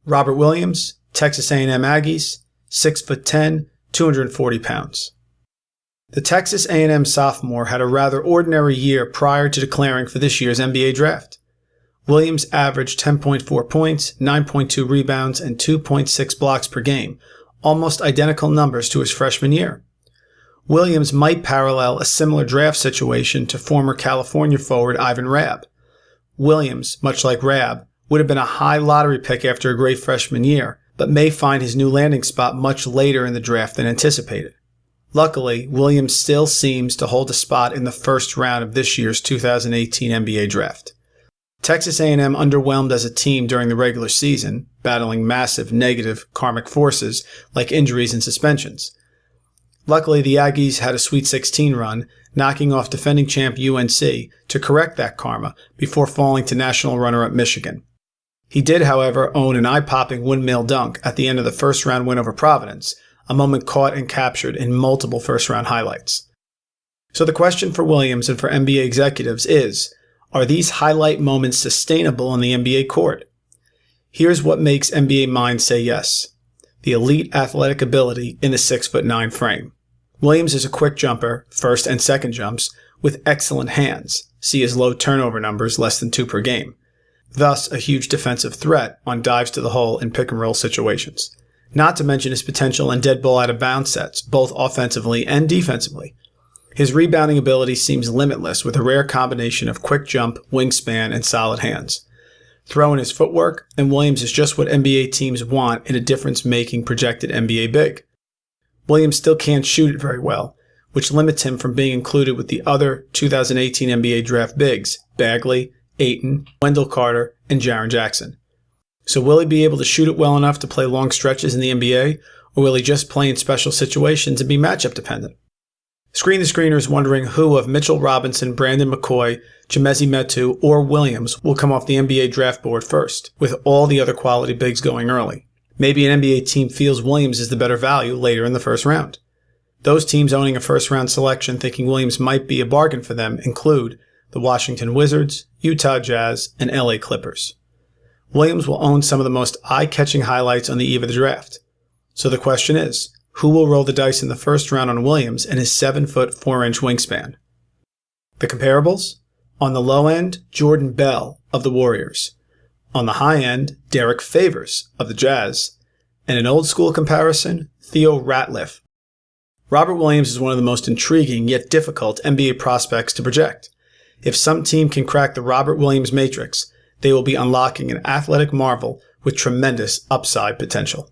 Robert Williams, Texas A&M Aggies, 6'10", 240 pounds. The Texas A&M sophomore had a rather ordinary year prior to declaring for this year's NBA draft. Williams averaged 10.4 points, 9.2 rebounds, and 2.6 blocks per game, almost identical numbers to his freshman year. Williams might parallel a similar draft situation to former California forward Ivan Rabb. Williams, much like Rabb, would have been a high lottery pick after a great freshman year, but may find his new landing spot much later in the draft than anticipated. Luckily, Williams still seems to hold a spot in the first round of this year's 2018 NBA draft. Texas A&M underwhelmed as a team during the regular season, battling massive negative karmic forces like injuries and suspensions. Luckily, the Aggies had a Sweet 16 run, knocking off defending champ UNC to correct that karma before falling to national runner-up Michigan. He did, however, own an eye-popping windmill dunk at the end of the first-round win over Providence, a moment caught and captured in multiple first-round highlights. So the question for Williams and for NBA executives is, are these highlight moments sustainable on the NBA court? Here's what makes NBA minds say yes. The elite athletic ability in the 6'9" frame. Williams is a quick jumper, first and second jumps, with excellent hands. See his low turnover numbers, less than 2 per game. Thus, a huge defensive threat on dives to the hole in pick-and-roll situations. Not to mention his potential in dead ball out-of-bounds sets, both offensively and defensively. His rebounding ability seems limitless with a rare combination of quick jump, wingspan, and solid hands. Throw in his footwork, and Williams is just what NBA teams want in a difference-making projected NBA big. Williams still can't shoot it very well, which limits him from being included with the other 2018 NBA draft bigs, Bagley, Ayton, Wendell Carter, and Jaren Jackson. So will he be able to shoot it well enough to play long stretches in the NBA, or will he just play in special situations and be matchup dependent? Screen the Screener is wondering who of Mitchell Robinson, Brandon McCoy, Chimezie Metu, or Williams will come off the NBA draft board first, with all the other quality bigs going early. Maybe an NBA team feels Williams is the better value later in the first round. Those teams owning a first-round selection thinking Williams might be a bargain for them include the Washington Wizards, Utah Jazz, and LA Clippers. Williams will own some of the most eye-catching highlights on the eve of the draft. So the question is, who will roll the dice in the first round on Williams and his 7'4" wingspan? The comparables? On the low end, Jordan Bell of the Warriors. On the high end, Derek Favors of the Jazz. And an old school comparison, Theo Ratliff. Robert Williams is one of the most intriguing yet difficult NBA prospects to project. If some team can crack the Robert Williams matrix, they will be unlocking an athletic marvel with tremendous upside potential.